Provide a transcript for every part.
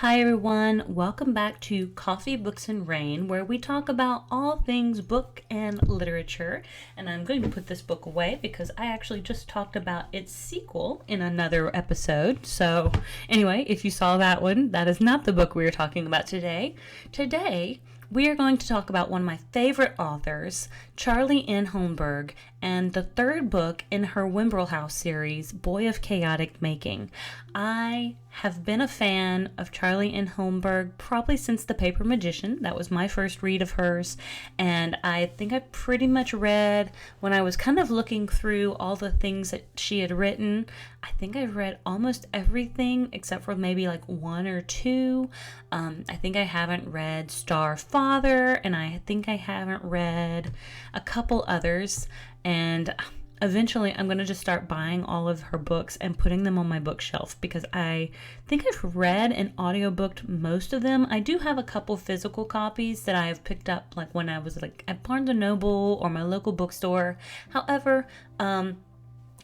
Hi everyone, welcome back to Coffee, Books, and Rain, where we talk about all things book and literature. And I'm going to put this book away because I actually just talked about its sequel in another episode. So anyway, if you saw that one, that is not the book we are talking about today. Today, we are going to talk about one of my favorite authors, Charlie N. Holmberg, and the third book in her Wimbrel House series, Boy of Chaotic Making. I have been a fan of Charlie N. Holmberg probably since The Paper Magician. That was my first read of hers, and I think I pretty much read, when I was kind of looking through all the things that she had written, I think I've read almost everything except for maybe like one or two. I think I haven't read Star Father, and I think I haven't read a couple others, and eventually I'm going to just start buying all of her books and putting them on my bookshelf because I think I've read and audiobooked most of them. I do have a couple physical copies that I have picked up like when I was like at Barnes & Noble or my local bookstore. However,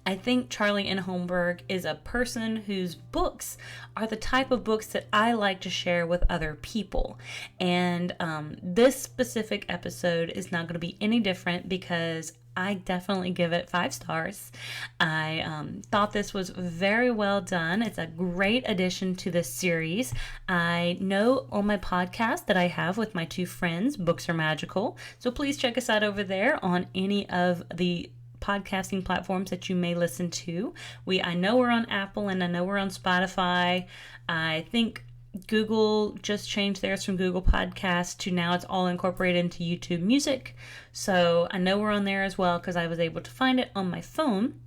I think Charlie N. Holmberg is a person whose books are the type of books that I like to share with other people. And this specific episode is not going to be any different because I definitely give it 5 stars. I thought this was very well done. It's a great addition to this series. I know on my podcast that I have with my 2 friends, Books Are Magical. So please check us out over there on any of the podcasting platforms that you may listen to. I know we're on Apple and I know we're on Spotify. I think Google just changed theirs from Google Podcasts to now it's all incorporated into YouTube Music. So I know we're on there as well because I was able to find it on my phone.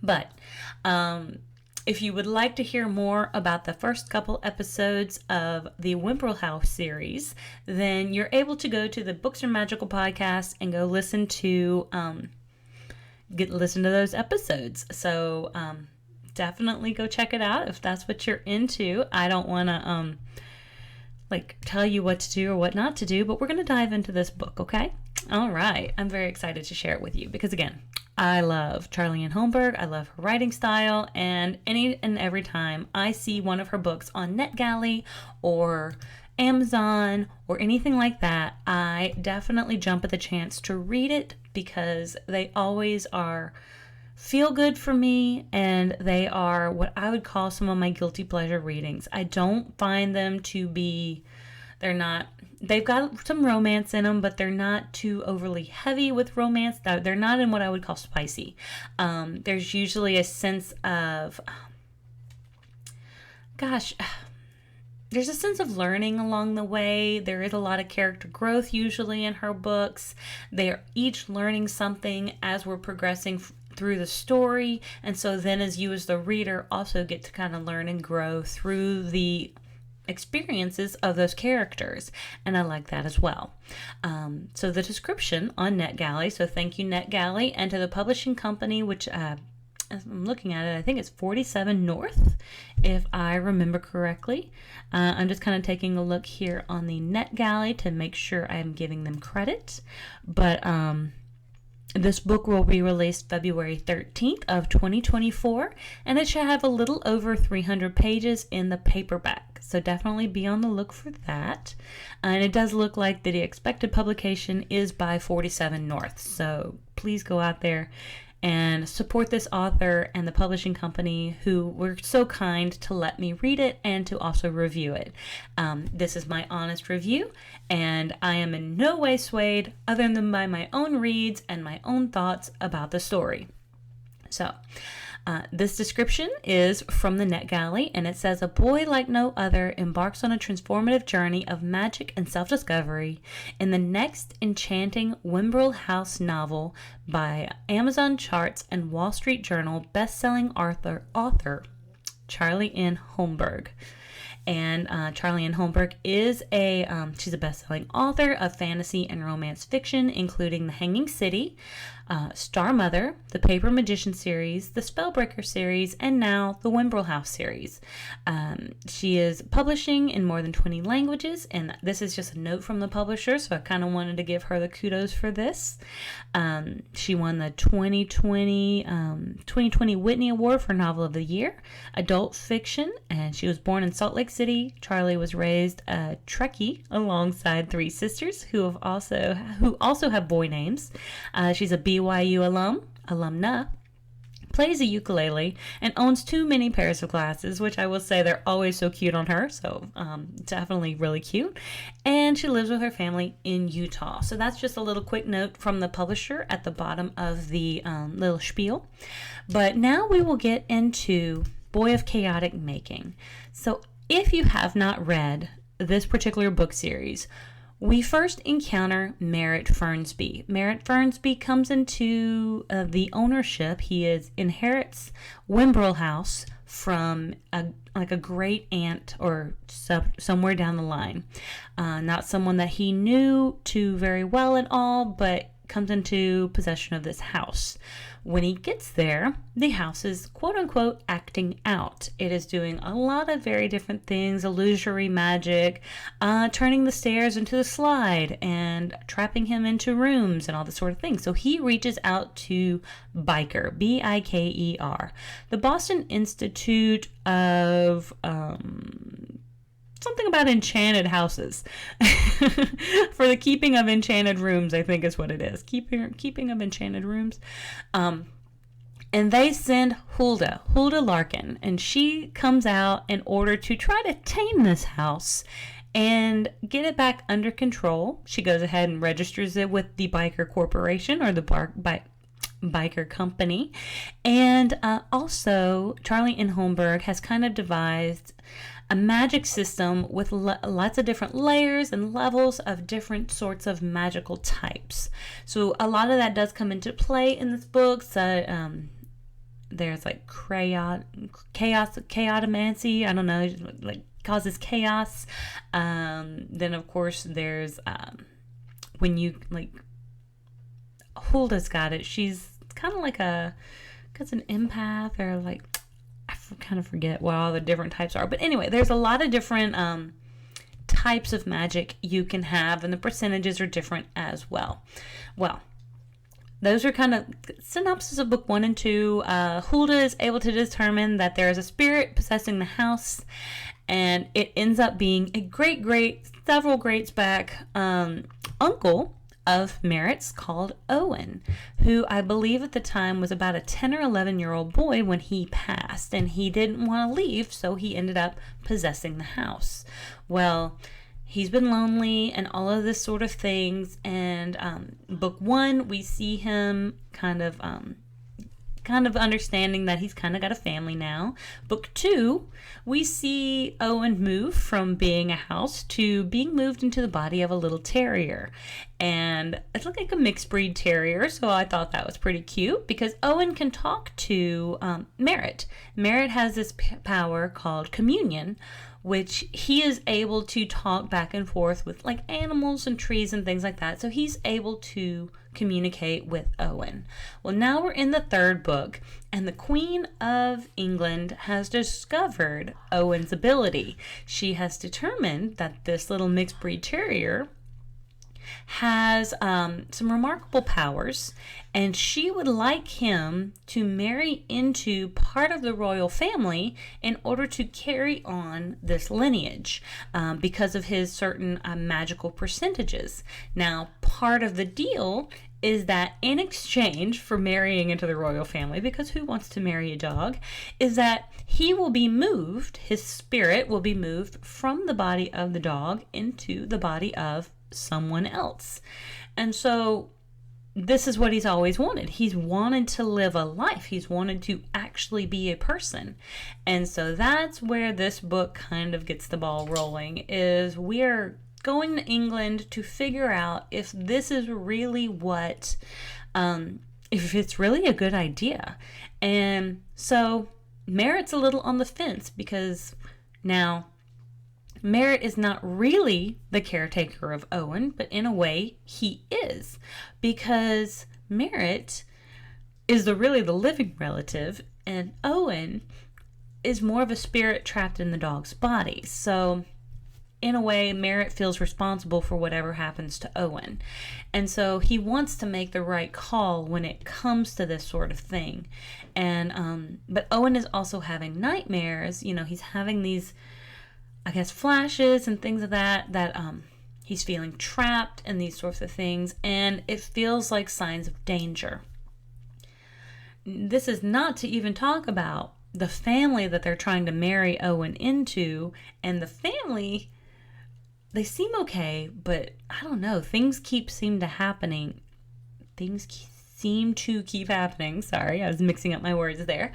But if you would like to hear more about the first couple episodes of the Wimbrel House series, then you're able to go to the Books Are Magical podcast and go listen to those episodes. So definitely go check it out if that's what you're into. I don't want to tell you what to do or what not to do, but we're going to dive into this book, okay? All right. I'm very excited to share it with you because, again, I love Charlie N. Holmberg. I love her writing style, and any and every time I see one of her books on NetGalley or Amazon or anything like that, I definitely jump at the chance to read it because they always feel good for me, and they are what I would call some of my guilty pleasure readings. I don't find them to be, they've got some romance in them, but they're not too overly heavy with romance. They're not in what I would call spicy. There's usually a sense of, there's a sense of learning along the way. There is a lot of character growth usually in her books. They are each learning something as we're progressing through the story. And so then as you as the reader also get to kind of learn and grow through the experiences of those characters. And I like that as well. So the description on NetGalley. So thank you, NetGalley, and to the publishing company, which as I'm looking at it, I think it's 47 North, if I remember correctly. I'm just kind of taking a look here on the NetGalley to make sure I'm giving them credit. But this book will be released February 13th of 2024, and it should have a little over 300 pages in the paperback. So definitely be on the look for that. And it does look like the expected publication is by 47 North. So please go out there and support this author and the publishing company who were so kind to let me read it and to also review it. This is my honest review, and I am in no way swayed other than by my own reads and my own thoughts about the story. So, this description is from the NetGalley, and it says, a boy like no other embarks on a transformative journey of magic and self-discovery in the next enchanting Wimbrel House novel by Amazon charts and Wall Street Journal best-selling author Charlie N. Holmberg. And Charlie N. Holmberg is she's a best-selling author of fantasy and romance fiction, including The Hanging City, Star Mother, the Paper Magician series, the Spellbreaker series, and now the Wimbrel House series. She is publishing in more than 20 languages, and this is just a note from the publisher, so I kind of wanted to give her the kudos for this. She won the 2020 Whitney Award for Novel of the Year, Adult Fiction, and she was born in Salt Lake City. Charlie was raised a Trekkie alongside three sisters who also have boy names. She's a BYU alumna, plays a ukulele, and owns too many pairs of glasses, which I will say they're always so cute on her, so definitely really cute. And she lives with her family in Utah. So that's just a little quick note from the publisher at the bottom of the little spiel. But now we will get into Boy of Chaotic Making. So if you have not read this particular book series, we first encounter Merritt Fernsby. Merritt Fernsby comes into the ownership. He inherits Wimbrel House from a great aunt or somewhere down the line. Not someone that he knew too very well at all, but comes into possession of this house. When he gets there, the house is quote-unquote acting out. It is doing a lot of very different things, illusory magic, turning the stairs into the slide, and trapping him into rooms and all this sort of thing. So he reaches out to Biker, Biker, the Boston Institute of something about enchanted houses. For the keeping of enchanted rooms, I think is what it is. Keeping of enchanted rooms. And they send Hulda Larkin, and she comes out in order to try to tame this house and get it back under control. She goes ahead and registers it with the Biker Corporation, or the Biker Company. And also, Charlie and Holmberg has kind of devised a magic system with lots of different layers and levels of different sorts of magical types. So a lot of that does come into play in this book. So there's like chaotomancy, I don't know, like causes chaos. Then of course there's when you like Hulda's got it. She's kind of like an empath, or like, I kind of forget what all the different types are. But anyway, there's a lot of different types of magic you can have, and the percentages are different as well. Well, those are kind of synopsis of book 1 and 2. Hulda is able to determine that there is a spirit possessing the house, and it ends up being a several greats back uncle of Merritt's called Owen, who I believe at the time was about a 10 or 11-year-old boy when he passed, and he didn't want to leave, so he ended up possessing the house. Well, he's been lonely and all of this sort of things, and book 1 we see him kind of understanding that he's kind of got a family now. Book 2, we see Owen move from being a house to being moved into the body of a little terrier. And it's like a mixed breed terrier, so I thought that was pretty cute because Owen can talk to Merritt. Merritt has this power called communion, which he is able to talk back and forth with like animals and trees and things like that. So he's able to communicate with Owen. Well, now we're in the 3rd book, and the Queen of England has discovered Owen's ability. She has determined that this little mixed breed terrier has some remarkable powers, and she would like him to marry into part of the royal family in order to carry on this lineage because of his certain magical percentages. Now, part of the deal is that in exchange for marrying into the royal family, because who wants to marry a dog, is that he will be moved, his spirit will be moved from the body of the dog into the body of someone else. And so this is what he's always wanted. He's wanted to live a life. He's wanted to actually be a person. And so that's where this book kind of gets the ball rolling, is we're going to England to figure out if this is really what, if it's really a good idea. And so Merritt's a little on the fence, because now Merritt is not really the caretaker of Owen, but in a way he is, because Merritt is really the living relative, and Owen is more of a spirit trapped in the dog's body. So in a way, Merritt feels responsible for whatever happens to Owen. And so he wants to make the right call when it comes to this sort of thing. And but Owen is also having nightmares. You know, he's having these, I guess, flashes and things of that he's feeling trapped and these sorts of things. And it feels like signs of danger. This is not to even talk about the family that they're trying to marry Owen into. And the family, they seem okay, but I don't know. Things seem to keep happening. Sorry, I was mixing up my words there.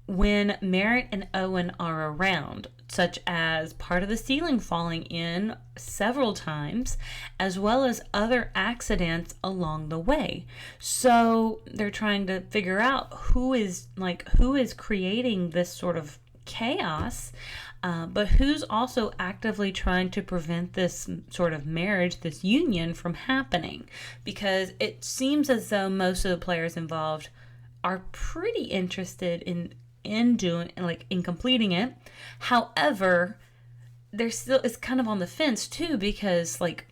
When Merritt and Owen are around, such as part of the ceiling falling in several times, as well as other accidents along the way. So they're trying to figure out who is creating this sort of chaos, but who's also actively trying to prevent this sort of marriage, this union from happening. Because it seems as though most of the players involved are pretty interested in completing it. However, it's kind of on the fence too, because like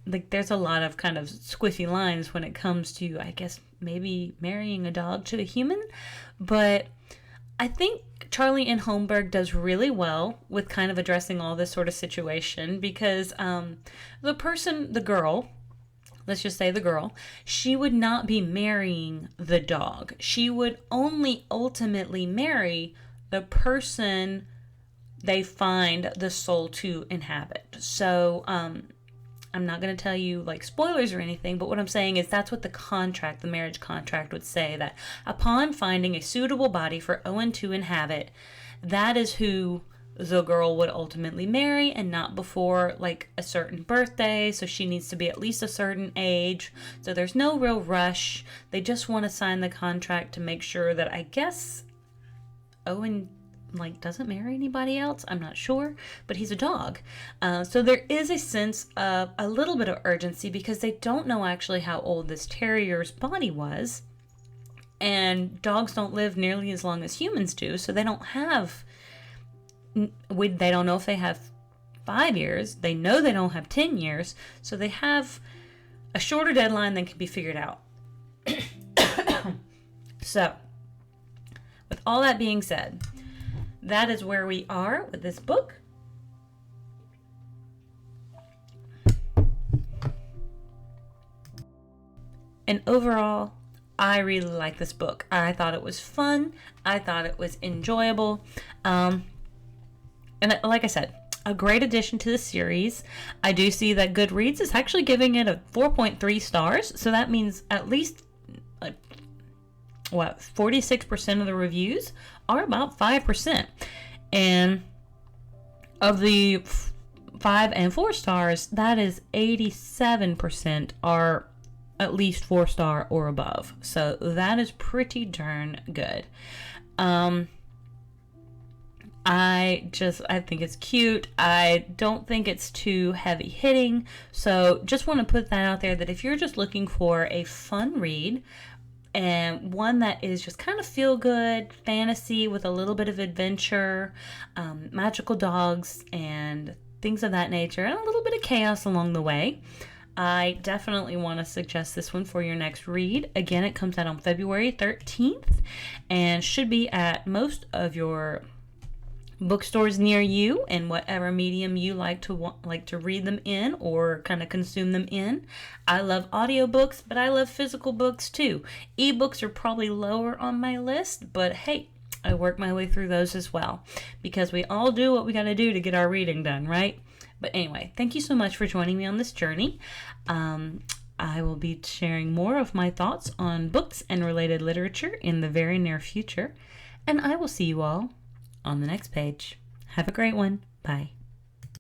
there's a lot of kind of squiffy lines when it comes to, I guess, maybe marrying a dog to a human. But I think Charlie and Holmberg does really well with kind of addressing all this sort of situation, because the girl, let's just say the girl, she would not be marrying the dog. She would only ultimately marry the person they find the soul to inhabit. So, I'm not going to tell you like spoilers or anything, but what I'm saying is that's what the marriage contract would say, that upon finding a suitable body for Owen to inhabit, that is who the girl would ultimately marry, and not before like a certain birthday. So she needs to be at least a certain age. So there's no real rush. They just want to sign the contract to make sure that, I guess, Owen doesn't marry anybody else. I'm not sure, but he's a dog. So there is a sense of a little bit of urgency, because they don't know actually how old this terrier's body was. And dogs don't live nearly as long as humans do. So they don't know if they have 5 years. They know they don't have 10 years. So they have a shorter deadline than can be figured out. So, with all that being said, that is where we are with this book. And overall, I really like this book. I thought it was fun. I thought it was enjoyable. And like I said, a great addition to the series. I do see that Goodreads is actually giving it a 4.3 stars. So that means at least 46% of the reviews are about 5%. And of the 5 and 4 stars, that is 87% are at least 4-star or above. So that is pretty darn good. I think it's cute. I don't think it's too heavy hitting. So just want to put that out there, that if you're just looking for a fun read, and one that is just kind of feel good fantasy with a little bit of adventure, magical dogs and things of that nature, and a little bit of chaos along the way, I definitely want to suggest this one for your next read. Again, it comes out on February 13th and should be at most of your bookstores near you, and whatever medium you like to read them in or kind of consume them in. I love audiobooks, but I love physical books too. Ebooks are probably lower on my list, but hey, I work my way through those as well, because we all do what we got to do to get our reading done, right? But anyway, thank you so much for joining me on this journey. I will be sharing more of my thoughts on books and related literature in the very near future, and I will see you all on the next page. Have a great one. Bye.